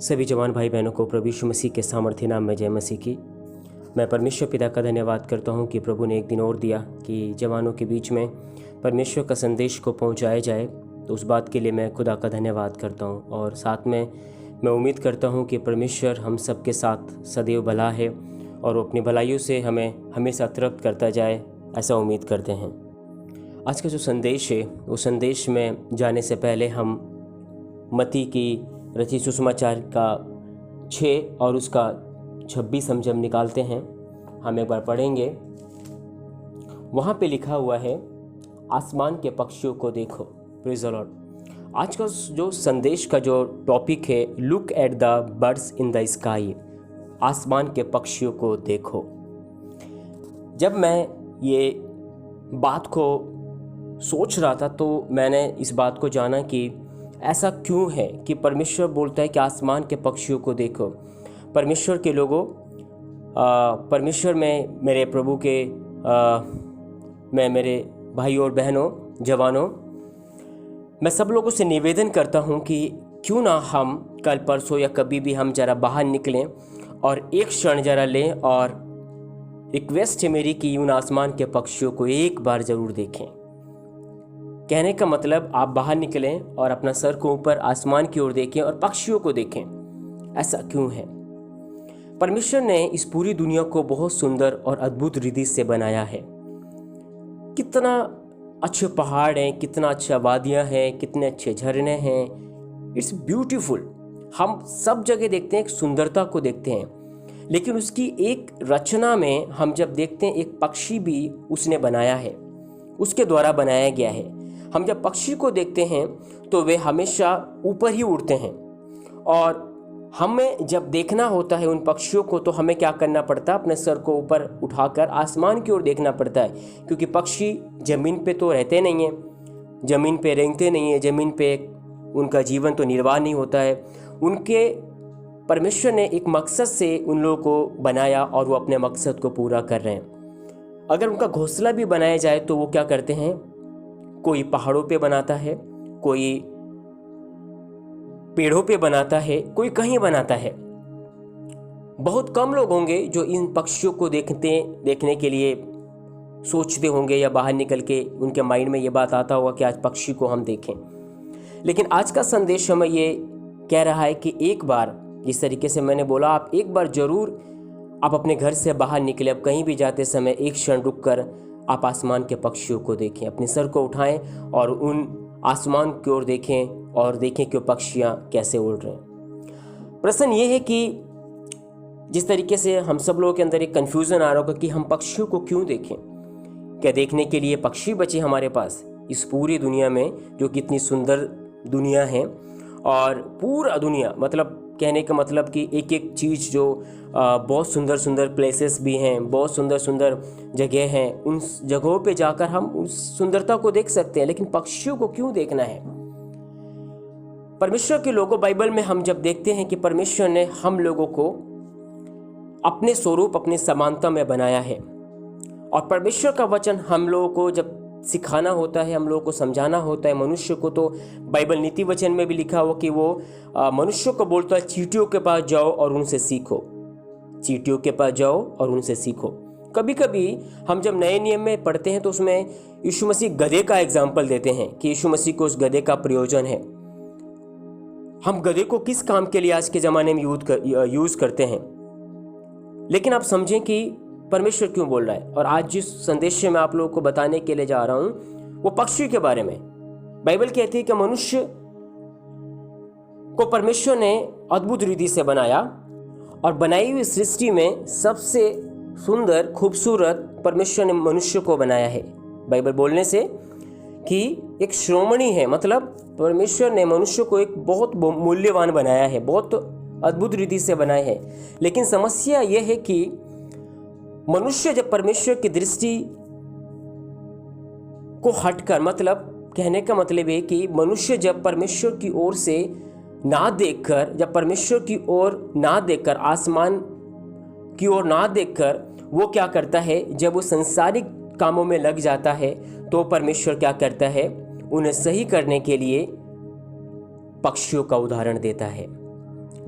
सभी जवान भाई बहनों को प्रभु यीशु मसीह के सामर्थ्य नाम में जय मसीह की। मैं परमेश्वर पिता का धन्यवाद करता हूं कि प्रभु ने एक दिन और दिया कि जवानों के बीच में परमेश्वर का संदेश को पहुंचाया जाए। तो उस बात के लिए मैं खुदा का धन्यवाद करता हूं और साथ में मैं उम्मीद करता हूं कि परमेश्वर हम सबके साथ सदैव भला है और वो अपनी भलाइयों से हमें हमेशा तृप्त करता जाए, ऐसा उम्मीद करते हैं। आज का जो संदेश है वो संदेश में जाने से पहले हम मत्ती की रचित सुसमाचार का 6 और उसका 26 हम जब निकालते हैं, हम एक बार पढ़ेंगे। वहाँ पे लिखा हुआ है, आसमान के पक्षियों को देखो। Praise the Lord. आज का जो संदेश का जो टॉपिक है, look at the birds in the sky. आसमान के पक्षियों को देखो। जब मैं ये बात को सोच रहा था तो मैंने इस बात को जाना कि ऐसा क्यों है कि परमेश्वर बोलता है कि आसमान के पक्षियों को देखो। परमेश्वर के लोगों, परमेश्वर में मेरे प्रभु के मैं मेरे भाइयों और बहनों, जवानों, मैं सब लोगों से निवेदन करता हूं कि क्यों ना हम कल परसों या कभी भी हम ज़रा बाहर निकलें और एक क्षण ज़रा लें, और रिक्वेस्ट है मेरी कि उन आसमान के पक्षियों को एक बार ज़रूर देखें। कहने का मतलब, आप बाहर निकलें और अपना सर को ऊपर आसमान की ओर देखें और पक्षियों को देखें। ऐसा क्यों है? परमेश्वर ने इस पूरी दुनिया को बहुत सुंदर और अद्भुत रीति से बनाया है। कितना अच्छे पहाड़ हैं, कितना अच्छा वादियां हैं, कितने अच्छे झरने हैं। It's beautiful. हम सब जगह देखते हैं, एक सुंदरता को देखते हैं, लेकिन उसकी एक रचना में हम जब देखते हैं, एक पक्षी भी उसने बनाया है, उसके द्वारा बनाया गया है। हम जब पक्षी को देखते हैं तो वे हमेशा ऊपर ही उड़ते हैं, और हमें जब देखना होता है उन पक्षियों को तो हमें क्या करना पड़ता है? अपने सर को ऊपर उठाकर आसमान की ओर देखना पड़ता है, क्योंकि पक्षी ज़मीन पे तो रहते नहीं हैं, ज़मीन पे रेंगते नहीं हैं, ज़मीन पे उनका जीवन तो निर्वाह नहीं होता है। उनके परमेश्वर ने एक मकसद से उन लोगों को बनाया और वो अपने मकसद को पूरा कर रहे हैं। अगर उनका घोंसला भी बनाया जाए तो वो क्या करते हैं? कोई पहाड़ों पे बनाता है, कोई पेड़ों पे बनाता है, कोई कहीं बनाता है। बहुत कम लोग होंगे जो इन पक्षियों को देखने के लिए सोचते होंगे या बाहर निकल के उनके माइंड में ये बात आता होगा कि आज पक्षी को हम देखें। लेकिन आज का संदेश हमें ये कह रहा है कि एक बार, जिस तरीके से मैंने बोला, आप एक बार जरूर आप अपने घर से बाहर निकले, अब कहीं भी जाते समय एक क्षण रुक कर आप आसमान के पक्षियों को देखें। अपने सर को उठाएं और उन आसमान की ओर देखें और देखें कि वो पक्षियाँ कैसे उड़ रहे हैं। प्रश्न ये है कि जिस तरीके से हम सब लोगों के अंदर एक कन्फ्यूज़न आ रहा होगा कि हम पक्षियों को क्यों देखें। क्या देखने के लिए पक्षी बचे हमारे पास इस पूरी दुनिया में, जो कि इतनी सुंदर दुनिया है, और पूरा दुनिया मतलब कहने का मतलब कि एक एक चीज़ जो बहुत सुंदर सुंदर प्लेसेस भी हैं, बहुत सुंदर सुंदर जगह हैं, उन जगहों पे जाकर हम उस सुंदरता को देख सकते हैं। लेकिन पक्षियों को क्यों देखना है? परमेश्वर के लोगों, बाइबल में हम जब देखते हैं कि परमेश्वर ने हम लोगों को अपने स्वरूप, अपने समानता में बनाया है, और परमेश्वर का वचन हम लोगों को जब सिखाना होता है, हम लोगों को समझाना होता है मनुष्य को, तो बाइबल नीति वचन में भी लिखा हुआ कि वो मनुष्य को बोलता है, चींटियों के पास जाओ और उनसे सीखो। चींटियों के पास जाओ और उनसे सीखो। कभी कभी हम जब नए नियम में पढ़ते हैं तो उसमें यीशु मसीह गधे का एग्जाम्पल देते हैं कि यीशु मसीह को उस गधे का प्रयोजन है। हम गधे को किस काम के लिए आज के ज़माने में यूज़ करते हैं, लेकिन आप समझें कि परमेश्वर क्यों बोल रहा है। और आज जिस संदेश में आप लोगों को बताने के लिए जा रहा हूं वो पक्षी के बारे में। बाइबल कहती है कि मनुष्य को परमेश्वर ने अद्भुत रीति से बनाया, और बनाई हुई सृष्टि में सबसे सुंदर, खूबसूरत परमेश्वर ने मनुष्य को बनाया है। बाइबल बोलने से कि एक श्रोमणी है, मतलब परमेश्वर ने मनुष्य को एक बहुत मूल्यवान बनाया है, बहुत अद्भुत रीति से बनाया है। लेकिन समस्या यह है कि मनुष्य जब परमेश्वर की दृष्टि को हटकर, मतलब कहने का मतलब है कि मनुष्य जब परमेश्वर की ओर से ना देखकर, जब परमेश्वर की ओर ना देखकर, आसमान की ओर ना देखकर वो क्या करता है, जब वो संसारिक कामों में लग जाता है, तो परमेश्वर क्या करता है? उन्हें सही करने के लिए पक्षियों का उदाहरण देता है।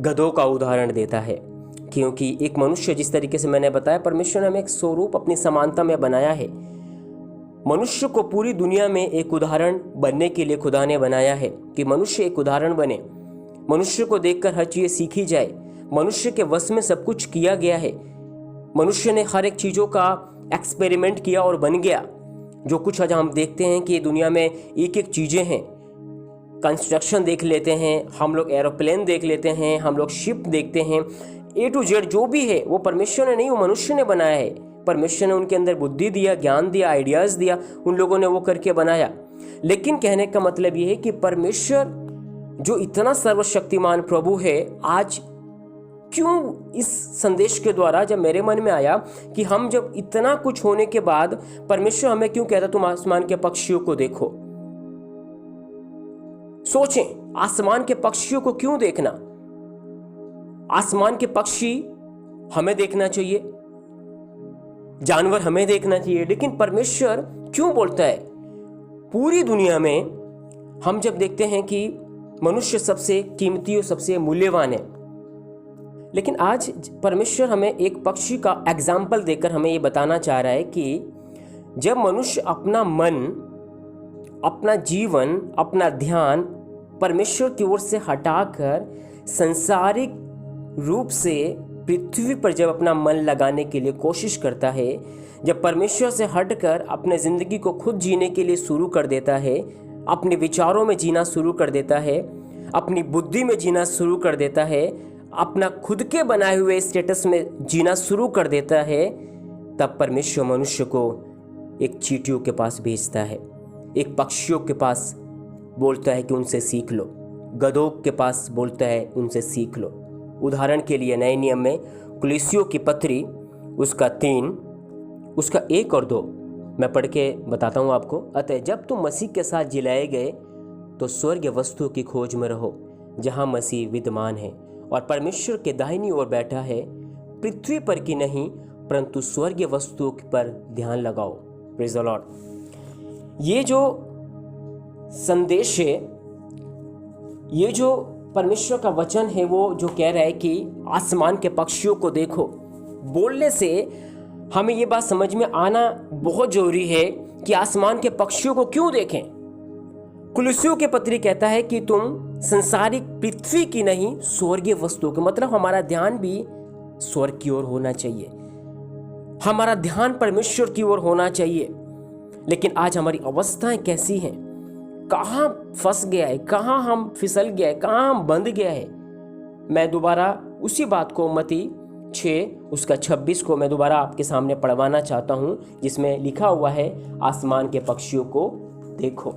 गधों का उदाहरण देता है, क्योंकि एक मनुष्य, जिस तरीके से मैंने बताया, परमेश्वर ने हमें एक स्वरूप अपनी समानता में बनाया है। मनुष्य को पूरी दुनिया में एक उदाहरण बनने के लिए खुदा ने बनाया है कि मनुष्य एक उदाहरण बने, मनुष्य को देखकर हर चीज़ सीखी जाए। मनुष्य के वश में सब कुछ किया गया है। मनुष्य ने हर एक चीज़ों का एक्सपेरिमेंट किया और बन गया। जो कुछ आज हम देखते हैं कि दुनिया में एक एक चीज़ें हैं, कंस्ट्रक्शन देख लेते हैं, हम लोग एरोप्लेन देख लेते हैं, हम लोग शिप देखते हैं, A to Z जो भी है वो परमेश्वर ने नहीं, वो मनुष्य ने बनाया है। परमेश्वर ने उनके अंदर बुद्धि दिया, ज्ञान दिया, आइडियाज़ दिया, उन लोगों ने वो करके बनाया। लेकिन कहने का मतलब ये है कि परमेश्वर जो इतना सर्वशक्तिमान प्रभु है, आज क्यों इस संदेश के द्वारा जब मेरे मन में आया कि हम जब इतना कुछ होने के बाद परमेश्वर हमें क्यों कहता तुम आसमान के पक्षियों को देखो। सोचें, आसमान के पक्षियों को क्यों देखना? आसमान के पक्षी हमें देखना चाहिए, जानवर हमें देखना चाहिए, लेकिन परमेश्वर क्यों बोलता है? पूरी दुनिया में हम जब देखते हैं कि मनुष्य सबसे कीमती और सबसे मूल्यवान है, लेकिन आज परमेश्वर हमें एक पक्षी का एग्जाम्पल देकर हमें ये बताना चाह रहा है कि जब मनुष्य अपना मन, अपना जीवन, अपना ध्यान परमेश्वर की ओर से हटाकर सांसारिक रूप से पृथ्वी पर जब अपना मन लगाने के लिए कोशिश करता है, जब परमेश्वर से हटकर अपने ज़िंदगी को खुद जीने के लिए शुरू कर देता है, अपने विचारों में जीना शुरू कर देता है, अपनी बुद्धि में जीना शुरू कर देता है, अपना खुद के बनाए हुए स्टेटस में जीना शुरू कर देता है, तब परमेश्वर मनुष्य को एक चींटियों के पास भेजता है, एक पक्षियों के पास बोलता है कि उनसे सीख लो, गधों के पास बोलता है उनसे सीख लो। उदाहरण के लिए नए नियम में कुलिसियों की पत्री उसका 3 उसका 1 और 2 मैं पढ़ के बताता हूँ आपको। अतः जब तुम मसीह के साथ जिलाए गए तो स्वर्गीय वस्तुओं की खोज में रहो, जहाँ मसीह विद्यमान है और परमेश्वर के दाहिनी ओर बैठा है। पृथ्वी पर की नहीं परंतु स्वर्गीय वस्तुओं पर ध्यान लगाओ। Praise the Lord. ये जो संदेश है, ये जो परमेश्वर का वचन है, वो जो कह रहा है कि आसमान के पक्षियों को देखो, बोलने से हमें ये बात समझ में आना बहुत जरूरी है कि आसमान के पक्षियों को क्यों देखें। कुलिसियों के पत्री कहता है कि तुम संसारिक पृथ्वी की नहीं स्वर्गीय वस्तुओं के, मतलब हमारा ध्यान भी स्वर्ग की ओर होना चाहिए, हमारा ध्यान परमेश्वर की ओर होना चाहिए। लेकिन आज हमारी अवस्थाएं कैसी हैं? कहाँ फंस गया है, कहाँ हम फिसल गया है, कहाँ हम बंध गया है। मैं दोबारा उसी बात को मत्ती 6 उसका 26 को मैं दोबारा आपके सामने पढ़वाना चाहता हूँ, जिसमें लिखा हुआ है आसमान के पक्षियों को देखो।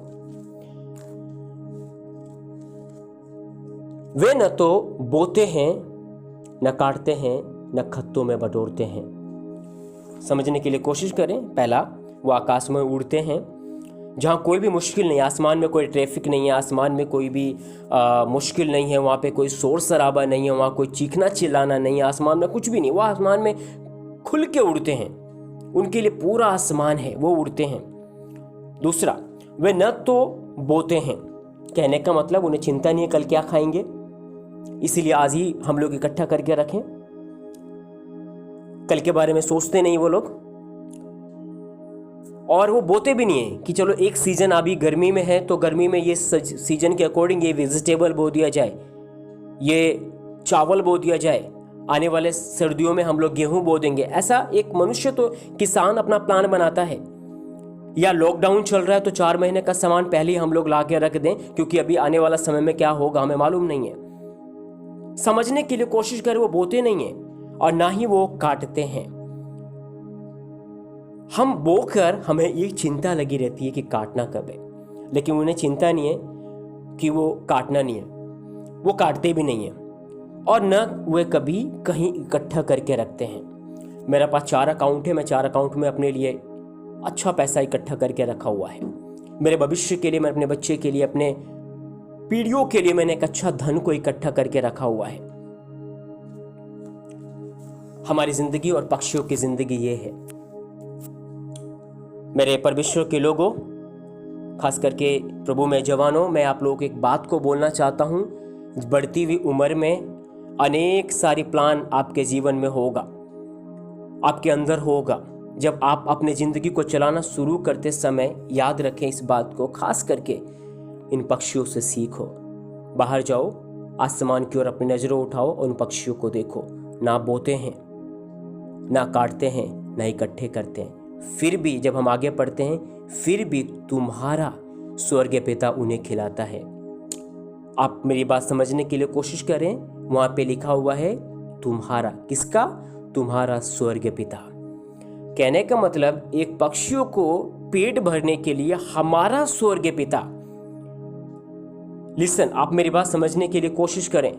वे न तो बोते हैं, न काटते हैं, न खत्तों में बटोरते हैं। समझने के लिए कोशिश करें। पहला, वो आकाश में उड़ते हैं, जहाँ कोई भी मुश्किल नहीं, आसमान में कोई ट्रैफिक नहीं है, आसमान में कोई भी मुश्किल नहीं है, वहाँ पे कोई शोर शराबा नहीं है, वहाँ कोई चीखना चिल्लाना नहीं है, आसमान में कुछ भी नहीं, वो आसमान में खुल के उड़ते हैं, उनके लिए पूरा आसमान है, वो उड़ते हैं। दूसरा, वे न तो बोते हैं, कहने का मतलब उन्हें चिंता नहीं है कल क्या खाएंगे, इसीलिए आज ही हम लोग इकट्ठा करके रखें, कल के बारे में सोचते नहीं वो लोग। और वो बोते भी नहीं है कि चलो एक सीजन अभी गर्मी में है तो गर्मी में ये सीजन के अकॉर्डिंग ये वेजिटेबल बो दिया जाए, ये चावल बो दिया जाए, आने वाले सर्दियों में हम लोग गेहूं बो देंगे। ऐसा एक मनुष्य तो किसान अपना प्लान बनाता है, या लॉकडाउन चल रहा है तो 4 महीने का सामान पहले ही हम लोग ला के रख दें, क्योंकि अभी आने वाला समय में क्या होगा हमें मालूम नहीं है। समझने के लिए कोशिश करें, वो बोते नहीं है और ना ही वो काटते हैं। हम बोकर हमें ये चिंता लगी रहती है कि काटना कब है, लेकिन उन्हें चिंता नहीं है कि वो काटना नहीं है, वो काटते भी नहीं है और न वे कभी कहीं इकट्ठा करके रखते हैं। मेरे पास 4 अकाउंट है, मैं 4 अकाउंट में अपने लिए अच्छा पैसा इकट्ठा करके रखा हुआ है। मेरे भविष्य के लिए, मैं अपने बच्चे के लिए, अपने पीढ़ियों के लिए मैंने एक अच्छा धन को इकट्ठा करके रखा हुआ है। हमारी जिंदगी और पक्षियों की जिंदगी ये है। मेरे परमेश्वर के लोगों, खास करके प्रभु में जवानों, मैं आप लोगों को एक बात को बोलना चाहता हूँ। बढ़ती हुई उम्र में अनेक सारी प्लान आपके जीवन में होगा, आपके अंदर होगा। जब आप अपने ज़िंदगी को चलाना शुरू करते समय याद रखें इस बात को, खास करके इन पक्षियों से सीखो। बाहर जाओ, आसमान की ओर अपनी नज़रों उठाओ और उन पक्षियों को देखो। ना बोते हैं, ना काटते हैं, ना इकट्ठे करते हैं, फिर भी जब हम आगे पढ़ते हैं, फिर भी तुम्हारा स्वर्गीय पिता उन्हें खिलाता है। आप मेरी बात समझने के लिए कोशिश करें। वहाँ पे लिखा हुआ है तुम्हारा, किसका? तुम्हारा स्वर्गीय पिता। कहने का मतलब एक पक्षियों को पेट भरने के लिए हमारा स्वर्गीय पिता, लिसन, आप मेरी बात समझने के लिए कोशिश करें।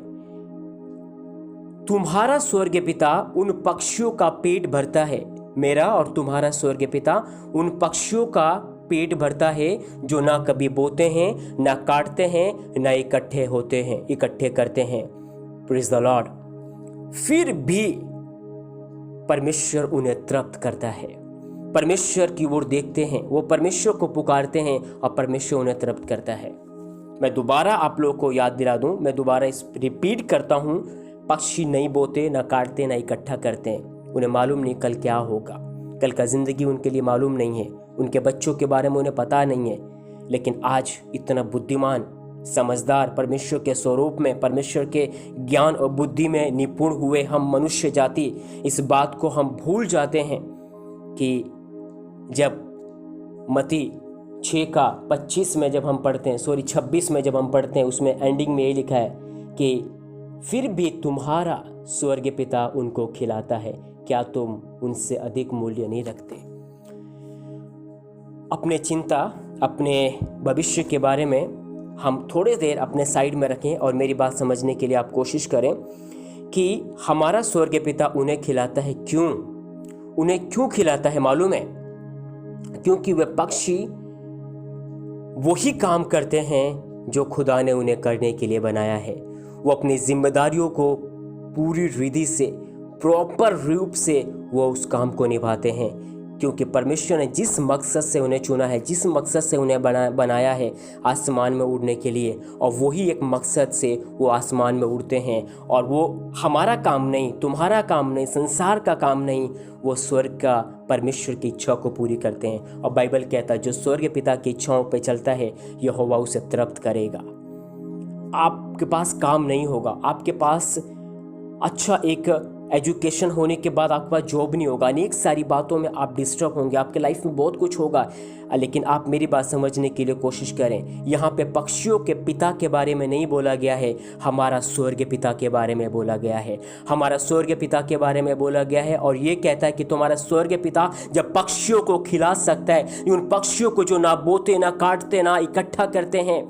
तुम्हारा स्वर्गीय पिता उन पक्षियों का पेट भरता है। मेरा और तुम्हारा स्वर्गीय पिता उन पक्षियों का पेट भरता है जो ना कभी बोते हैं, ना काटते हैं, ना इकट्ठे करते हैं। Praise the Lord. फिर भी परमेश्वर उन्हें तृप्त करता है। परमेश्वर की ओर देखते हैं, वो परमेश्वर को पुकारते हैं और परमेश्वर उन्हें तृप्त करता है। मैं दोबारा आप लोगों को याद दिला दूं, मैं दोबारा इस रिपीट करता हूं, पक्षी नहीं बोते, ना काटते, ना इकट्ठा करते हैं। उन्हें मालूम नहीं कल क्या होगा, कल का जिंदगी उनके लिए मालूम नहीं है, उनके बच्चों के बारे में उन्हें पता नहीं है। लेकिन आज इतना बुद्धिमान, समझदार, परमेश्वर के स्वरूप में, परमेश्वर के ज्ञान और बुद्धि में निपुण हुए हम मनुष्य जाति इस बात को हम भूल जाते हैं कि जब मत्ती 6:25 में जब हम पढ़ते हैं, 26 में जब हम पढ़ते हैं, उसमें एंडिंग में यही लिखा है कि फिर भी तुम्हारा स्वर्गीय पिता उनको खिलाता है, क्या तुम उनसे अधिक मूल्य नहीं रखते? अपने चिंता, अपने भविष्य के बारे में हम थोड़ी देर अपने साइड में रखें और मेरी बात समझने के लिए आप कोशिश करें कि हमारा स्वर्गीय पिता उन्हें खिलाता है। क्यों? उन्हें क्यों खिलाता है मालूम है? क्योंकि वे पक्षी वही काम करते हैं जो खुदा ने उन्हें करने के लिए बनाया है। वो अपनी जिम्मेदारियों को पूरी विधि से, प्रॉपर रूप से वो उस काम को निभाते हैं, क्योंकि परमेश्वर ने जिस मकसद से उन्हें चुना है, जिस मकसद से उन्हें बनाया है आसमान में उड़ने के लिए, और वही एक मकसद से वो आसमान में उड़ते हैं। और वो हमारा काम नहीं, तुम्हारा काम नहीं, संसार का काम नहीं, वो स्वर्ग का परमेश्वर की इच्छा को पूरी करते हैं। और बाइबल कहता है जो स्वर्ग पिता की इच्छाओं पे चलता है यहोवा उसे तृप्त करेगा। आपके पास काम नहीं होगा, आपके पास अच्छा एक एजुकेशन होने के बाद आपके पास जॉब नहीं होगा, अनेक सारी बातों में आप डिस्टर्ब होंगे, आपके लाइफ में बहुत कुछ होगा, लेकिन आप मेरी बात समझने के लिए कोशिश करें। यहाँ पे पक्षियों के पिता के बारे में नहीं बोला गया है, हमारा स्वर्गीय पिता के बारे में बोला गया है। हमारा स्वर्गीय पिता के बारे में बोला गया है और ये कहता है कि तुम्हारा स्वर्गीय पिता जब पक्षियों को खिला सकता है, उन पक्षियों को जो ना बोते, ना काटते, ना इकट्ठा करते हैं,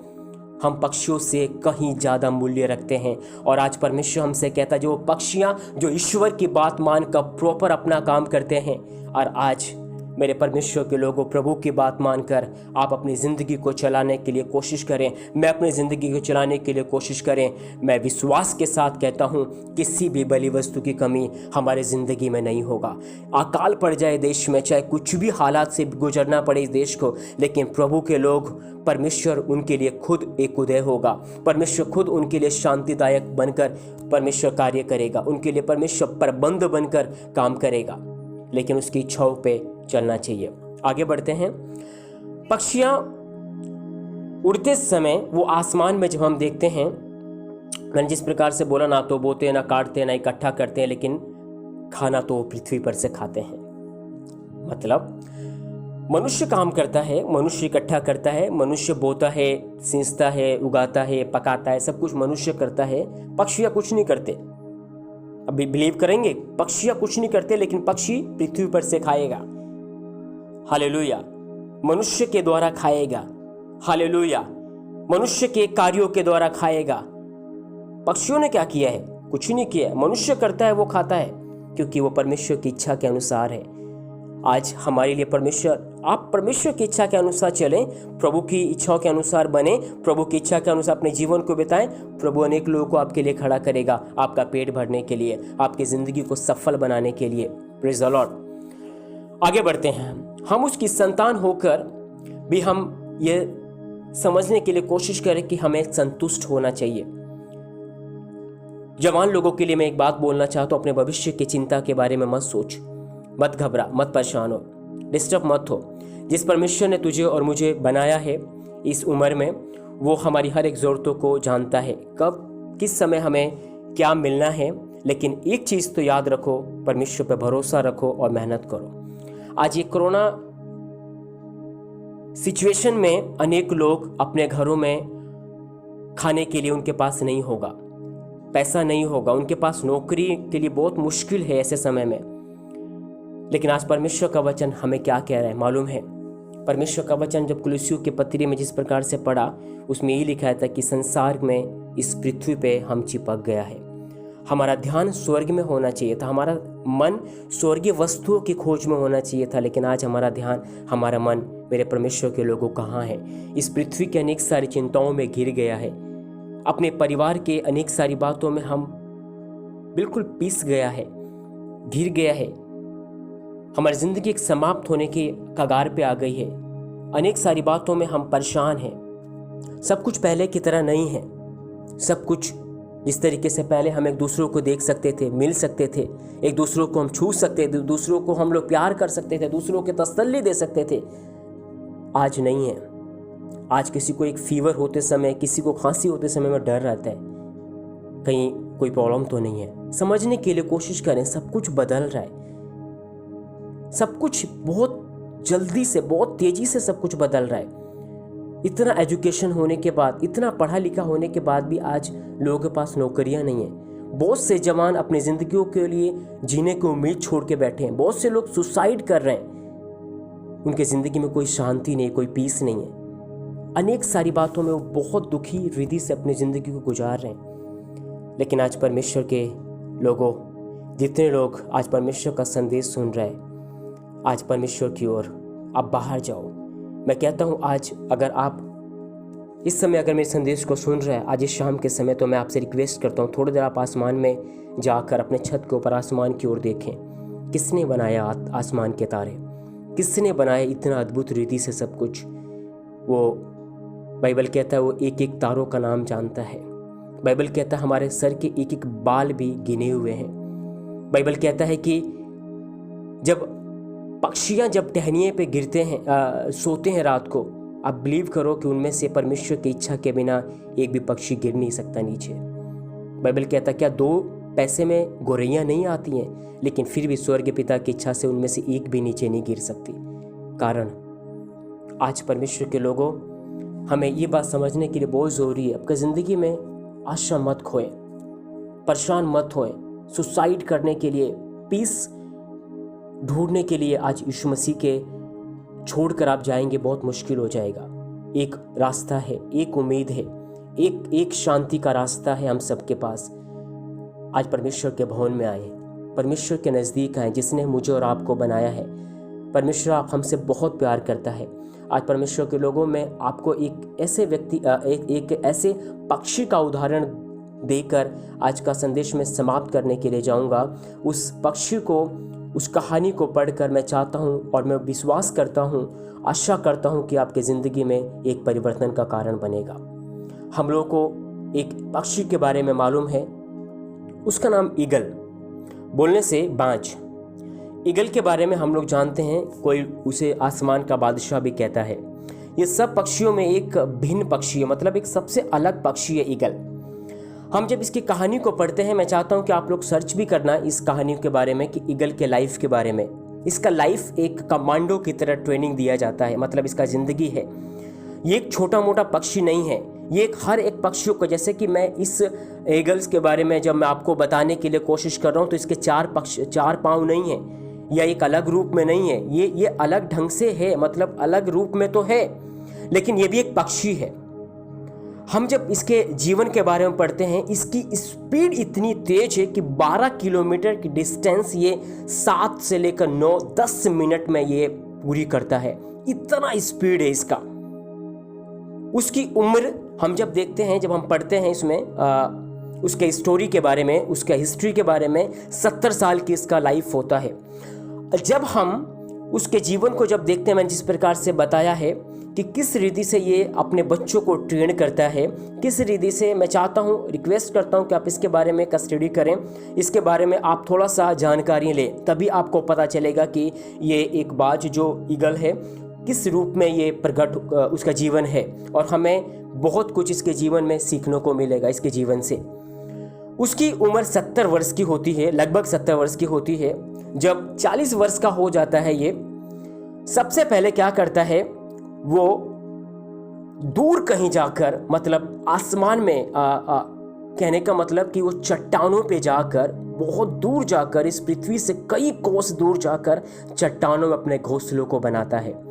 हम पक्षियों से कहीं ज़्यादा मूल्य रखते हैं। और आज परमेश्वर हमसे कहता है जो पक्षियाँ जो ईश्वर की बात मानकर प्रॉपर अपना काम करते हैं, और आज मेरे परमेश्वर के लोगों, प्रभु की बात मानकर आप अपनी ज़िंदगी को चलाने के लिए कोशिश करें, मैं अपनी ज़िंदगी को चलाने के लिए कोशिश करें। मैं विश्वास के साथ कहता हूँ किसी भी बलि वस्तु की कमी हमारे ज़िंदगी में नहीं होगा। अकाल पड़ जाए देश में, चाहे कुछ भी हालात से गुजरना पड़े इस देश को, लेकिन प्रभु के लोग, परमेश्वर उनके लिए खुद एक उदय होगा, परमेश्वर खुद उनके लिए शांतिदायक बनकर परमेश्वर कार्य करेगा, उनके लिए परमेश्वर प्रबंध बनकर काम करेगा, लेकिन उसकी इच्छाओं पे चलना चाहिए। आगे बढ़ते हैं। पक्षियां उड़ते समय वो आसमान में जब हम देखते हैं, मैंने जिस प्रकार से बोला, ना तो बोते, ना काटते, ना इकट्ठा करते हैं, लेकिन खाना तो पृथ्वी पर से खाते हैं। मतलब मनुष्य काम करता है, मनुष्य इकट्ठा करता है, मनुष्य बोता है, सींचता है, उगाता है, पकाता है, सब कुछ मनुष्य करता है। पक्षियां कुछ नहीं करते। अभी बिलीव करेंगे, पक्षियां कुछ नहीं करते, लेकिन पक्षी पृथ्वी पर से खाएगा। हालेलुया। मनुष्य के द्वारा खाएगा। हालेलुया। मनुष्य के कार्यों के द्वारा खाएगा। पक्षियों ने क्या किया है? कुछ नहीं किया। मनुष्य करता है, वो खाता है, क्योंकि वो परमेश्वर की इच्छा के अनुसार है। आज हमारे लिए परमेश्वर, आप परमेश्वर की इच्छा के अनुसार चलें, प्रभु की इच्छाओं के अनुसार बने, प्रभु की इच्छा के अनुसार अपने जीवन को बिताएं। प्रभु अनेक लोगों को आपके लिए खड़ा करेगा, आपका पेट भरने के लिए, आपकी जिंदगी को सफल बनाने के लिए। Praise the Lord. आगे बढ़ते हैं। हम उसकी संतान होकर भी हम ये समझने के लिए कोशिश करें कि हमें संतुष्ट होना चाहिए। जवान लोगों के लिए मैं एक बात बोलना चाहता हूँ, अपने भविष्य की चिंता के बारे में मत सोच, मत घबरा, मत परेशान हो, डिस्टर्ब मत हो। जिस परमेश्वर ने तुझे और मुझे बनाया है इस उम्र में, वो हमारी हर एक ज़रूरतों को जानता है, कब किस समय हमें क्या मिलना है। लेकिन एक चीज़ तो याद रखो, परमेश्वर पर भरोसा रखो और मेहनत करो। आज ये कोरोना सिचुएशन में अनेक लोग अपने घरों में खाने के लिए उनके पास नहीं होगा, पैसा नहीं होगा, उनके पास नौकरी के लिए बहुत मुश्किल है ऐसे समय में। लेकिन आज परमेश्वर का वचन हमें क्या कह रहा है मालूम है? परमेश्वर का वचन जब कुलुस्सियों के पत्री में जिस प्रकार से पढ़ा, उसमें यही लिखा था कि संसार में, इस पृथ्वी पे हम चिपक गया है। हमारा ध्यान स्वर्ग में होना चाहिए था, हमारा मन स्वर्गीय वस्तुओं की खोज में होना चाहिए था। लेकिन आज हमारा ध्यान, हमारा मन मेरे परमेश्वर के लोगों कहाँ है? इस पृथ्वी की अनेक सारी चिंताओं में घिर गया है, अपने परिवार के अनेक सारी बातों में हम बिल्कुल पिस गया है, घिर गया है। हमारी जिंदगी एक समाप्त होने की कगार पे आ गई है। अनेक सारी बातों में हम परेशान हैं। सब कुछ पहले की तरह नहीं है। सब कुछ जिस तरीके से पहले हम एक दूसरों को देख सकते थे, मिल सकते थे, एक दूसरों को हम छू सकते थे, दूसरों को हम लोग प्यार कर सकते थे, दूसरों के तसल्ली दे सकते थे, आज नहीं है। आज किसी को एक फीवर होते समय, किसी को खांसी होते समय में डर रहता है, कहीं कोई प्रॉब्लम तो नहीं है। समझने के लिए कोशिश करें, सब कुछ बदल रहा है, सब कुछ बहुत जल्दी से, बहुत तेजी से सब कुछ बदल रहा है। इतना एजुकेशन होने के बाद, इतना पढ़ा लिखा होने के बाद भी आज लोगों के पास नौकरियां नहीं है। बहुत से जवान अपनी जिंदगियों के लिए जीने की उम्मीद छोड़ के बैठे हैं। बहुत से लोग सुसाइड कर रहे हैं। उनके जिंदगी में कोई शांति नहीं, कोई पीस नहीं है। अनेक सारी बातों में वो बहुत दुखी हृदय से अपनी ज़िंदगी को गुजार रहे हैं। लेकिन आज परमेश्वर के लोगों, जितने लोग आज परमेश्वर का संदेश सुन रहे हैं, आज परमेश्वर की ओर आप बाहर जाओ। मैं कहता हूँ, आज अगर आप इस समय अगर मेरे संदेश को सुन रहे हैं, आज इस शाम के समय, तो मैं आपसे रिक्वेस्ट करता हूँ, थोड़ी देर आप आसमान में जाकर अपने छत के ऊपर आसमान की ओर देखें। किसने बनाया आसमान के तारे? किसने बनाया इतना अद्भुत रीति से सब कुछ? वो बाइबल कहता है वो एक एक तारों का नाम जानता है। बाइबल कहता है हमारे सर के एक एक बाल भी गिने हुए हैं। बाइबल कहता है कि जब पक्षियां जब टहनिए पे गिरते हैं, सोते हैं रात को, आप बिलीव करो कि उनमें से परमेश्वर की इच्छा के बिना एक भी पक्षी गिर नहीं सकता नीचे। बाइबल कहता है क्या 2 पैसे में गोरैया नहीं आती हैं, लेकिन फिर भी स्वर्ग पिता की इच्छा से उनमें से एक भी नीचे नहीं गिर सकती। कारण आज परमेश्वर के लोगों, हमें ये बात समझने के लिए बहुत ज़रूरी है। आपकी ज़िंदगी में आशा मत खोएं, परेशान मत होएं। सुसाइड करने के लिए, पीस ढूंढने के लिए आज यीशु मसीह के छोड़कर आप जाएंगे, बहुत मुश्किल हो जाएगा। एक रास्ता है, एक उम्मीद है, एक शांति का रास्ता है हम सबके पास। आज परमेश्वर के भवन में आए, परमेश्वर के नज़दीक आए, जिसने मुझे और आपको बनाया है। परमेश्वर आप हमसे बहुत प्यार करता है। आज परमेश्वर के लोगों में आपको एक ऐसे व्यक्ति, एक ऐसे पक्षी का उदाहरण देकर आज का संदेश में समाप्त करने के लिए जाऊंगा। उस पक्षी को, उस कहानी को पढ़कर मैं चाहता हूं और मैं विश्वास करता हूं, आशा करता हूं कि आपके ज़िंदगी में एक परिवर्तन का कारण बनेगा। हम लोगों को एक पक्षी के बारे में मालूम है, उसका नाम ईगल, बोलने से बाज। ईगल के बारे में हम लोग जानते हैं, कोई उसे आसमान का बादशाह भी कहता है। ये सब पक्षियों में एक भिन्न पक्षी है, मतलब एक सबसे अलग पक्षी है ईगल। हम जब इसकी कहानी को पढ़ते हैं, मैं चाहता हूं कि आप लोग सर्च भी करना इस कहानी के बारे में, कि ईगल के लाइफ के बारे में। इसका लाइफ एक कमांडो की तरह ट्रेनिंग दिया जाता है, मतलब इसका ज़िंदगी है। ये एक छोटा मोटा पक्षी नहीं है, ये एक हर एक पक्षियों को, जैसे कि मैं इस ईगल्स के बारे में जब मैं आपको बताने के लिए कोशिश कर रहा हूँ, तो इसके 4 पाँव नहीं है, या एक अलग रूप में नहीं है, ये अलग ढंग से है, मतलब अलग रूप में तो है, लेकिन ये भी एक पक्षी है। हम जब इसके जीवन के बारे में पढ़ते हैं, इसकी स्पीड इतनी तेज है कि 12 किलोमीटर की डिस्टेंस ये 7 से लेकर 9-10 मिनट में ये पूरी करता है। इतना स्पीड है इसका। उसकी उम्र हम जब देखते हैं, जब हम पढ़ते हैं इसमें उसके स्टोरी के बारे में, उसके हिस्ट्री के बारे में, 70 साल की इसका लाइफ होता है। जब हम उसके जीवन को जब देखते हैं, मैंने जिस प्रकार से बताया है कि किस रीति से ये अपने बच्चों को ट्रेन करता है, किस रीति से। मैं चाहता हूँ, रिक्वेस्ट करता हूँ कि आप इसके बारे में एक स्टडी करें, इसके बारे में आप थोड़ा सा जानकारी लें, तभी आपको पता चलेगा कि ये एक बाज जो ईगल है किस रूप में ये प्रकट उसका जीवन है, और हमें बहुत कुछ इसके जीवन में सीखने को मिलेगा इसके जीवन से। उसकी उम्र 70 वर्ष की होती है, लगभग 70 वर्ष की होती है। जब 40 वर्ष का हो जाता है ये, सबसे पहले क्या करता है, वो दूर कहीं जाकर, मतलब आसमान में कहने का मतलब कि वो चट्टानों पे जाकर, बहुत दूर जाकर, इस पृथ्वी से कई कोस दूर जाकर चट्टानों में अपने घोंसलों को बनाता है।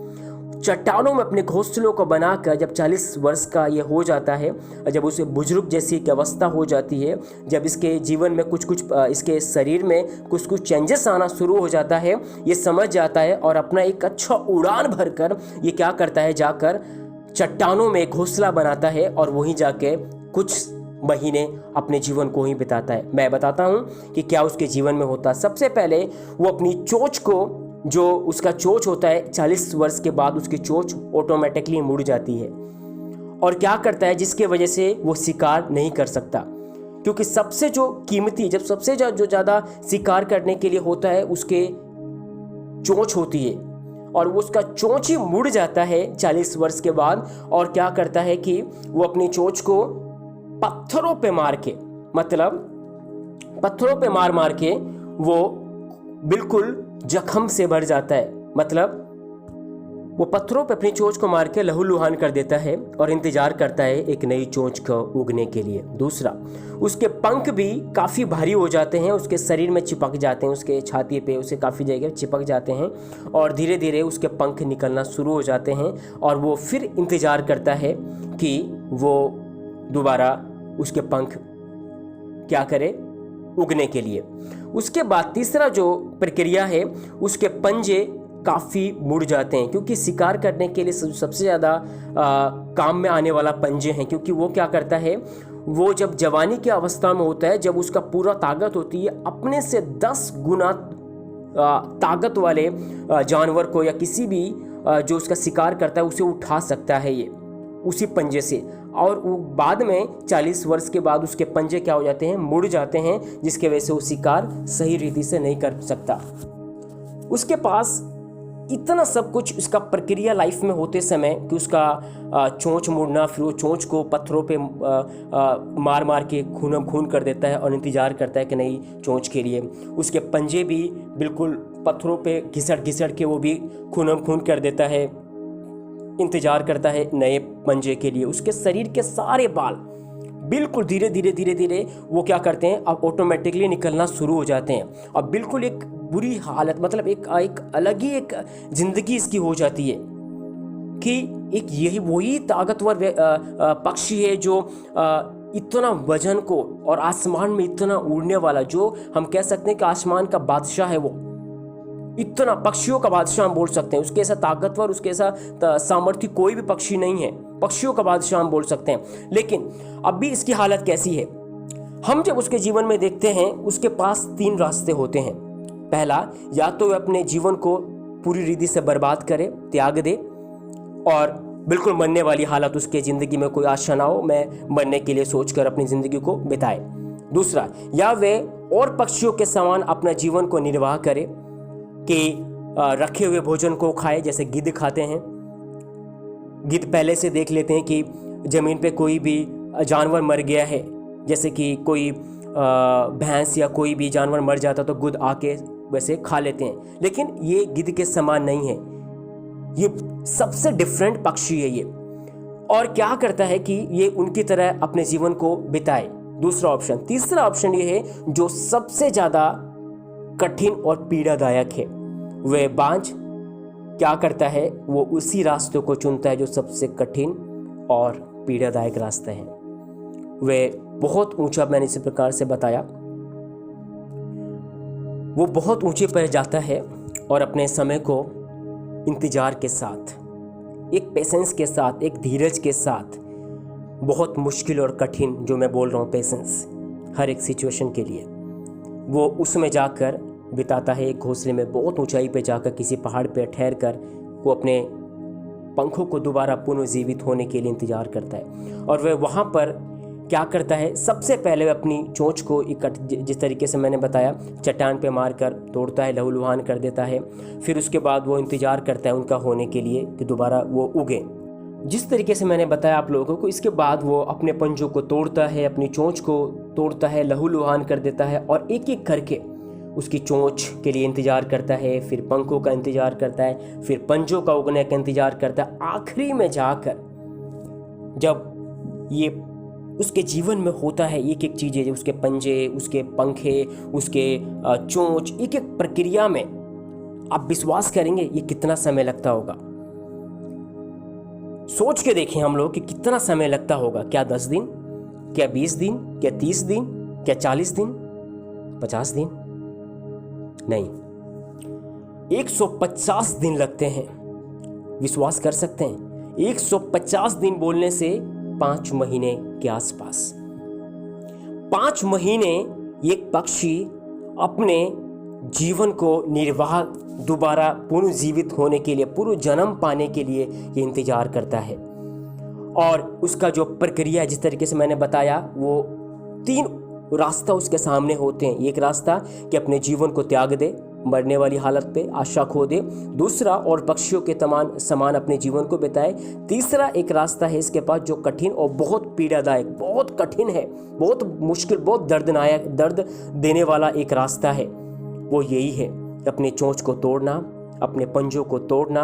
चट्टानों में अपने घोंसलों को बनाकर जब 40 वर्ष का ये हो जाता है, जब उसे बुजुर्ग जैसी एक अवस्था हो जाती है, जब इसके जीवन में कुछ इसके शरीर में कुछ चेंजेस आना शुरू हो जाता है, ये समझ जाता है और अपना एक अच्छा उड़ान भरकर ये क्या करता है, जाकर चट्टानों में घोंसला बनाता है और वहीं जाके कुछ महीने अपने जीवन को ही बिताता है। मैं बताता हूँ कि क्या उसके जीवन में होता है। सबसे पहले वो अपनी चोंच को, जो उसका चोंच होता है, 40 वर्ष के बाद उसकी चोंच ऑटोमेटिकली मुड़ जाती है, और क्या करता है, जिसके वजह से वो शिकार नहीं कर सकता, क्योंकि सबसे जो कीमती, जब सबसे जो ज़्यादा शिकार करने के लिए होता है, उसके चोंच होती है, और वो उसका चोंच ही मुड़ जाता है 40 वर्ष के बाद। और क्या करता है कि वो अपनी चोंच को पत्थरों पे मार के, मतलब पत्थरों पे मार के वो बिल्कुल जख्म से भर जाता है, मतलब वो पत्थरों पे अपनी चोंच को मार के लहूलुहान कर देता है और इंतजार करता है एक नई चोंच को उगने के लिए। दूसरा, उसके पंख भी काफ़ी भारी हो जाते हैं, उसके शरीर में चिपक जाते हैं, उसके छाती पे उसे काफ़ी जगह चिपक जाते हैं, और धीरे धीरे उसके पंख निकलना शुरू हो जाते हैं, और वो फिर इंतजार करता है कि वो दोबारा उसके पंख क्या करे, उगने के लिए। उसके बाद तीसरा जो प्रक्रिया है, उसके पंजे काफ़ी मुड़ जाते हैं, क्योंकि शिकार करने के लिए सबसे ज़्यादा काम में आने वाला पंजे हैं, क्योंकि वो क्या करता है, वो जब जवानी की अवस्था में होता है, जब उसका पूरा ताकत होती है, अपने से 10 गुना ताकत वाले जानवर को या किसी भी जो उसका शिकार करता है उसे उठा सकता है ये उसी पंजे से। और वो बाद में 40 वर्ष के बाद उसके पंजे क्या हो जाते हैं, मुड़ जाते हैं, जिसके वजह से वो शिकार सही रीति से नहीं कर सकता। उसके पास इतना सब कुछ उसका प्रक्रिया लाइफ में होते समय कि उसका चोंच मुड़ना, फिर वो चोंच को पत्थरों पे मार के खून कर देता है और इंतज़ार करता है कि नई चोंच के लिए। उसके पंजे भी बिल्कुल पत्थरों पे घिसट के वो भी खून कर देता है, इंतज़ार करता है नए पंजे के लिए। उसके शरीर के सारे बाल बिल्कुल धीरे धीरे वो क्या करते हैं, अब ऑटोमेटिकली निकलना शुरू हो जाते हैं। अब बिल्कुल एक बुरी हालत, मतलब एक अलग ही एक जिंदगी इसकी हो जाती है कि एक यही वही ताकतवर पक्षी है जो इतना वजन को और आसमान में इतना उड़ने वाला, जो हम कह सकते हैं कि आसमान का बादशाह है, वो इतना पक्षियों का बादशाह हम बोल सकते हैं। उसके ऐसा ताकतवर, उसके ऐसा सामर्थ्य कोई भी पक्षी नहीं है, पक्षियों का बादशाह हम बोल सकते हैं। लेकिन अब भी इसकी हालत कैसी है, हम जब उसके जीवन में देखते हैं, उसके पास 3 रास्ते होते हैं। पहला, या तो वह अपने जीवन को पूरी रीति से बर्बाद करे, त्याग दे, और बिल्कुल मरने वाली हालत, उसके ज़िंदगी में कोई आशा ना हो, मैं मरने के लिए सोचकर अपनी ज़िंदगी को बिताए। दूसरा, या वे और पक्षियों के समान अपना जीवन को निर्वाह करे कि रखे हुए भोजन को खाए, जैसे गिद्ध खाते हैं। गिद्ध पहले से देख लेते हैं कि ज़मीन पे कोई भी जानवर मर गया है, जैसे कि कोई भैंस या कोई भी जानवर मर जाता तो गिद्ध आके वैसे खा लेते हैं। लेकिन ये गिद्ध के समान नहीं है, ये सबसे डिफरेंट पक्षी है ये। और क्या करता है कि ये उनकी तरह अपने जीवन को बिताए, दूसरा ऑप्शन। तीसरा ऑप्शन ये है जो सबसे ज़्यादा कठिन और पीड़ादायक है, वह बाज क्या करता है, वो उसी रास्ते को चुनता है जो सबसे कठिन और पीड़ादायक रास्ता है। वह बहुत ऊंचा, मैंने इसी प्रकार से बताया, वो बहुत ऊंचे पर जाता है और अपने समय को इंतजार के साथ, एक पेशेंस के साथ, एक धीरज के साथ, बहुत मुश्किल और कठिन, जो मैं बोल रहा हूँ पेशेंस, हर एक सिचुएशन के लिए वो उसमें जाकर बिताता है। एक घोंसले में बहुत ऊंचाई पे जाकर, किसी पहाड़ पे ठहर कर वो अपने पंखों को दोबारा पुनर्जीवित होने के लिए इंतजार करता है। और वह वहाँ पर क्या करता है, सबसे पहले वह अपनी चोंच को जिस तरीके से मैंने बताया चट्टान पे मारकर तोड़ता है, लहूलुहान कर देता है। फिर उसके बाद वो इंतजार करता है उनका होने के लिए कि दोबारा वो उगे। जिस तरीके से मैंने बताया आप लोगों को, इसके बाद वो अपने पंजों को तोड़ता है, अपनी चोंच को तोड़ता है, लहूलुहान कर देता है और एक एक करके उसकी चोंच के लिए इंतजार करता है, फिर पंखों का इंतजार करता है, फिर पंजों का उगने का इंतजार करता है। आखिरी में जाकर जब ये उसके जीवन में होता है, एक एक चीज़ें, उसके पंजे, उसके पंखे, उसके चोंच, एक एक प्रक्रिया में आप विश्वास करेंगे ये कितना समय लगता होगा। सोच के देखें हम लोग कि कितना समय लगता होगा। क्या 10 दिन, क्या 20 दिन, क्या 30 दिन, क्या 40 दिन, 50 दिन? नहीं, 150 दिन लगते हैं। विश्वास कर सकते हैं, 150 दिन बोलने से 5 महीने के आसपास। 5 महीने एक पक्षी अपने जीवन को निर्वाह दोबारा पुनर्जीवित होने के लिए, पुनर्जन्म पाने के लिए ये इंतजार करता है। और उसका जो प्रक्रिया है, जिस तरीके से मैंने बताया, वो 3 रास्ता उसके सामने होते हैं। एक रास्ता कि अपने जीवन को त्याग दे, मरने वाली हालत पे आशा खो दे। दूसरा, और पक्षियों के समान अपने जीवन को बिताए। तीसरा एक रास्ता है इसके पास जो कठिन और बहुत पीड़ादायक, बहुत कठिन है, बहुत मुश्किल, बहुत दर्दनायक, दर्द देने वाला एक रास्ता है। वो यही है, अपने चोंच को तोड़ना, अपने पंजों को तोड़ना,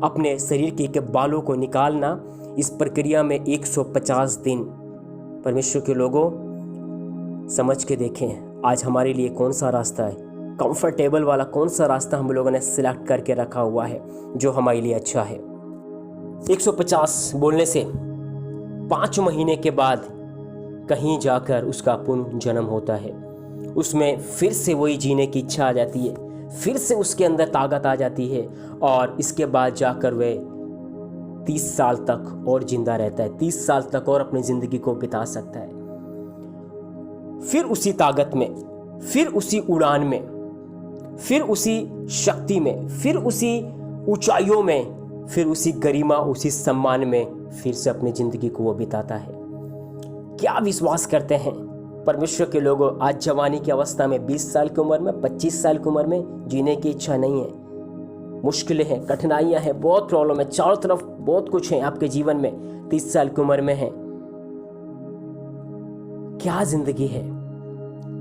अपने शरीर के बालों को निकालना। इस प्रक्रिया में 150 दिन। परमेश्वर के लोगों, समझ के देखें आज हमारे लिए कौन सा रास्ता है, कंफर्टेबल वाला कौन सा रास्ता हम लोगों ने सिलेक्ट करके रखा हुआ है जो हमारे लिए अच्छा है। 150 बोलने से 5 महीने के बाद कहीं जाकर उसका पुनर्जन्म होता है। उसमें फिर से वही जीने की इच्छा आ जाती है, फिर से उसके अंदर ताकत आ जाती है और इसके बाद जाकर वह 30 साल तक और जिंदा रहता है, 30 साल तक और अपनी ज़िंदगी को बिता सकता है। फिर उसी ताकत में, फिर उसी उड़ान में, फिर उसी शक्ति में, फिर उसी ऊंचाइयों में, फिर उसी गरिमा, उसी सम्मान में फिर से अपनी ज़िंदगी को वो बिताता है। क्या विश्वास करते हैं परमेश्वर के लोगों, आज जवानी की अवस्था में, 20 साल की उम्र में, 25 साल की उम्र में जीने की इच्छा नहीं है? मुश्किलें हैं, कठिनाइयां हैं, बहुत प्रॉब्लम है, चारों तरफ बहुत कुछ है आपके जीवन में, 30 साल की उम्र में है। क्या जिंदगी है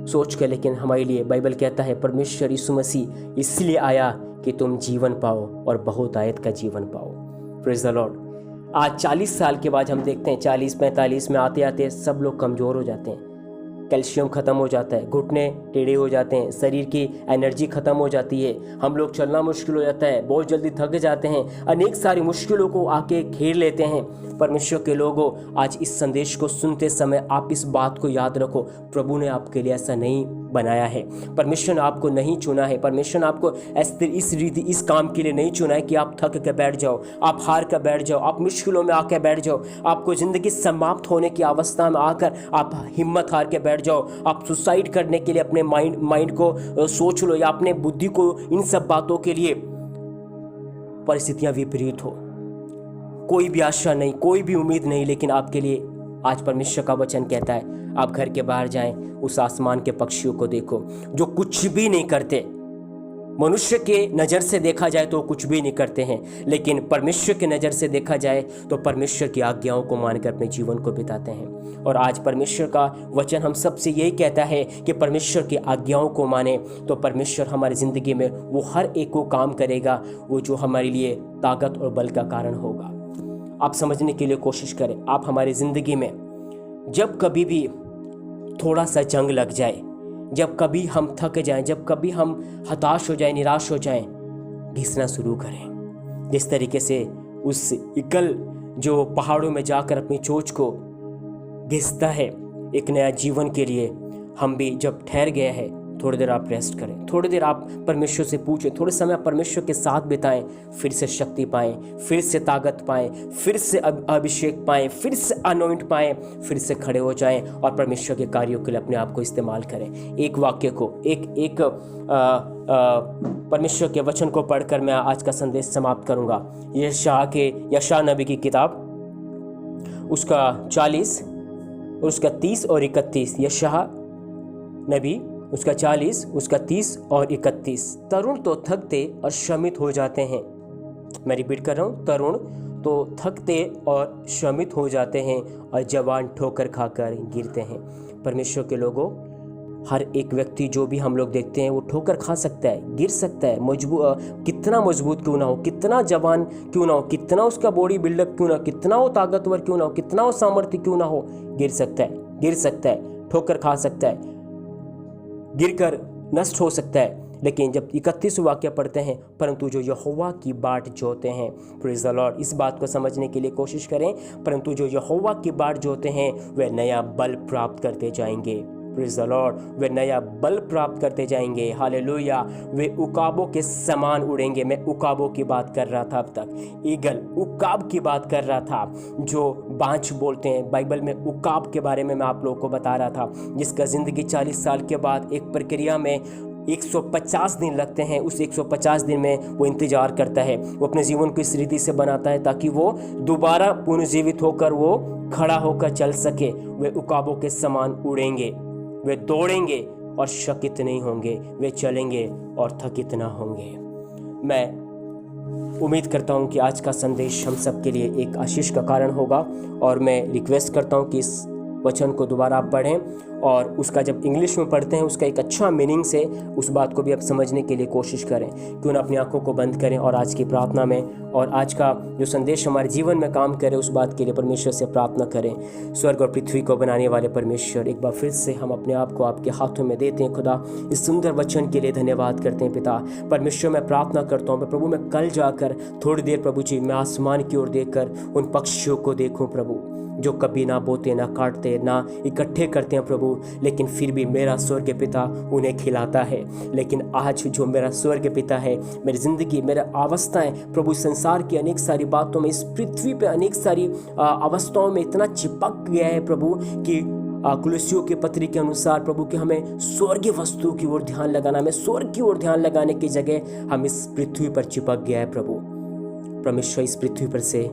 सोच के। लेकिन हमारे लिए बाइबल कहता है परमेश्वर यीशु मसीह इसलिए आया कि तुम जीवन पाओ और बहुतायत का जीवन पाओ। Praise the Lord. आज 40 साल के बाद हम देखते हैं 40-45 में आते आते सब लोग कमज़ोर हो जाते हैं, कैल्शियम ख़त्म हो जाता है, घुटने टेढ़े हो जाते हैं, शरीर की एनर्जी ख़त्म हो जाती है, हम लोग चलना मुश्किल हो जाता है, बहुत जल्दी थक जाते हैं, अनेक सारी मुश्किलों को आके घेर लेते हैं। परमेश्वर के लोगों, आज इस संदेश को सुनते समय आप इस बात को याद रखो, प्रभु ने आपके लिए ऐसा नहीं बनाया है, परमेश्वर ने आपको नहीं चुना है, परमेश्वर ने आपको इस काम के लिए नहीं चुना है कि आप थक के बैठ जाओ, आप हार कर बैठ जाओ, आप मुश्किलों में आकर बैठ जाओ, आपको ज़िंदगी समाप्त होने की अवस्था में आकर आप हिम्मत हार के बैठ जाओ, आप सुसाइड करने के लिए अपने माइंड को सोच लो या अपने बुद्धि को इन सब बातों के लिए परिस्थितियां विपरीत हो। कोई भी आशा नहीं, कोई भी उम्मीद नहीं, लेकिन आपके लिए आज परमेश्वर का वचन कहता है आप घर के बाहर जाएं, उस आसमान के पक्षियों को देखो जो कुछ भी नहीं करते। मनुष्य के नज़र से देखा जाए तो कुछ भी नहीं करते हैं, लेकिन परमेश्वर की नज़र से देखा जाए तो परमेश्वर की आज्ञाओं को मानकर अपने जीवन को बिताते हैं। और आज परमेश्वर का वचन हम सबसे यही कहता है कि परमेश्वर की आज्ञाओं को माने तो परमेश्वर हमारी ज़िंदगी में वो हर एक को काम करेगा, वो जो हमारे लिए ताकत और बल का कारण होगा। आप समझने के लिए कोशिश करें, आप हमारी ज़िंदगी में जब कभी भी थोड़ा सा जंग लग जाए, जब कभी हम थक जाएं, जब कभी हम हताश हो जाएं, निराश हो जाएं, घिसना शुरू करें। जिस तरीके से उस ईगल जो पहाड़ों में जाकर अपनी चोंच को घिसता है एक नया जीवन के लिए, हम भी जब ठहर गए हैं थोड़ी देर आप रेस्ट करें, थोड़ी देर आप परमेश्वर से पूछें, थोड़े समय आप परमेश्वर के साथ बिताएं, फिर से शक्ति पाएं, फिर से ताकत पाएं, फिर से अभिषेक पाएं, फिर से अनॉइंट पाएं, फिर से खड़े हो जाएं और परमेश्वर के कार्यों के लिए अपने आप को इस्तेमाल करें। एक वाक्य को एक परमेश्वर के वचन को पढ़कर मैं आज का संदेश समाप्त करूंगा। यशायाह नबी की किताब, उसका 40 और उसका 30 और 31। यशायाह नबी उसका 40, उसका 30 और 31। तरुण तो थकते और श्रमित हो जाते हैं। मैं रिपीट कर रहा हूँ, तरुण तो थकते और श्रमित हो जाते हैं और जवान ठोकर खाकर गिरते हैं। परमेश्वर के लोगों, हर एक व्यक्ति जो भी हम लोग देखते हैं वो ठोकर खा सकता है, गिर सकता है, कितना मजबूत क्यों ना हो, कितना जवान क्यों ना हो, कितना उसका बॉडी बिल्डअप क्यों ना हो, कितना वो ताकतवर क्यों ना हो, कितना वो सामर्थ्य क्यों ना हो, गिर सकता है, ठोकर खा सकता है, गिरकर नष्ट हो सकता है। लेकिन जब 31 वाक्य पढ़ते हैं, परंतु जो यहोवा की बाट जोते हैं, प्रेज़ द लॉर्ड, इस बात को समझने के लिए कोशिश करें, परंतु जो यहोवा की बाट जोते हैं वे नया बल प्राप्त करते जाएंगे। प्रेज़ द लॉर्ड, वे नया बल प्राप्त करते जाएंगे। हालेलुया, वे उकाबों के समान उड़ेंगे। मैं उकाबों की बात कर रहा था अब तक, ईगल उकाब की बात कर रहा था, जो बांझ बोलते हैं। बाइबल में उकाब के बारे में मैं आप लोगों को बता रहा था, जिसका ज़िंदगी 40 साल के बाद एक प्रक्रिया में 150 दिन लगते हैं। उस 150 दिन में वो इंतजार करता है, वो अपने जीवन को इस रीति से बनाता है ताकि वो दोबारा पुनर्जीवित होकर वो खड़ा होकर चल सके। वे उकाबों के समान उड़ेंगे, वे दौड़ेंगे और शकित नहीं होंगे, वे चलेंगे और थकित ना होंगे। मैं उम्मीद करता हूं कि आज का संदेश हम सब के लिए एक आशीष का कारण होगा, और मैं रिक्वेस्ट करता हूं कि इस वचन को दोबारा आप पढ़ें और उसका जब इंग्लिश में पढ़ते हैं उसका एक अच्छा मीनिंग से उस बात को भी आप समझने के लिए कोशिश करें। क्यों ना अपनी आंखों को बंद करें और आज की प्रार्थना में और आज का जो संदेश हमारे जीवन में काम करे उस बात के लिए परमेश्वर से प्रार्थना करें। स्वर्ग और पृथ्वी को बनाने वाले परमेश्वर, एक बार फिर से हम अपने आप को आपके हाथों में देते हैं। खुदा, इस सुंदर वचन के लिए धन्यवाद करते हैं। पिता परमेश्वर, मैं प्रार्थना करता हूँ प्रभु, मैं कल जाकर थोड़ी देर प्रभु जी मैं आसमान की ओर देखकर उन पक्षियों को देखूँ प्रभु, जो कभी ना बोते, ना काटते, ना इकट्ठे करते हैं प्रभु, लेकिन फिर भी मेरा स्वर्ग पिता उन्हें खिलाता है। लेकिन आज जो मेरा स्वर्ग पिता है, मेरी ज़िंदगी, मेरा अवस्थाएं प्रभु, संसार की अनेक सारी बातों में, इस पृथ्वी पे अनेक सारी अवस्थाओं में इतना चिपक गया है प्रभु कि कुलुस्सियों के पत्री के अनुसार प्रभु कि हमें स्वर्गीय वस्तु की ओर ध्यान लगाना, हमें स्वर्ग की ओर ध्यान लगाने की जगह हम इस पृथ्वी पर चिपक गया है प्रभु। परमेश्वर, इस पृथ्वी पर से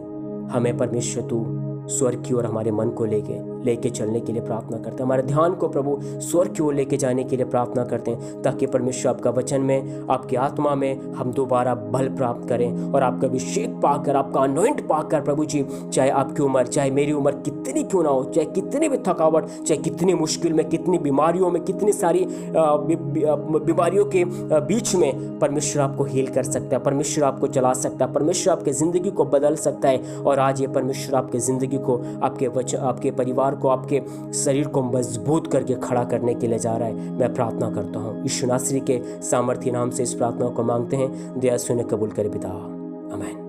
हमें परमेश्वर तू स्वर्ग की ओर हमारे मन को लेके चलने के लिए प्रार्थना करते हैं। हमारे ध्यान को प्रभु स्वर्ग की ओर लेके जाने के लिए प्रार्थना करते हैं, ताकि परमेश्वर आपका वचन में, आपकी आत्मा में हम दोबारा बल प्राप्त करें और आपका अभिषेक पाकर, आपका अनॉइंट पाकर प्रभु जी, चाहे आपकी उम्र, चाहे मेरी उम्र कितनी क्यों ना हो, चाहे कितनी भी थकावट, चाहे कितनी मुश्किल में, कितनी बीमारियों में, कितनी सारी बीमारियों के बीच में परमेश्वर आपको हील कर सकता है, परमेश्वर आपको चला सकता है, परमेश्वर आपके ज़िंदगी को बदल सकता है। और आज ये परमेश्वर आपके ज़िंदगी को, आपके परिवार को, आपके शरीर को मजबूत करके खड़ा करने के लिए जा रहा है। मैं प्रार्थना करता हूँ यीशु नासरी के सामर्थ्य नाम से इस प्रार्थना को मांगते हैं। दया सुने कबूल करे पिता, आमीन।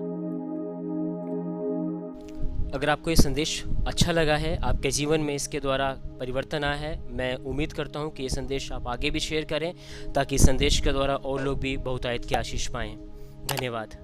अगर आपको ये संदेश अच्छा लगा है, आपके जीवन में इसके द्वारा परिवर्तन आया है, मैं उम्मीद करता हूँ कि ये संदेश आप आगे भी शेयर करें, ताकि इस संदेश के द्वारा और लोग भी बहुतायत की आशीष पाएं। धन्यवाद।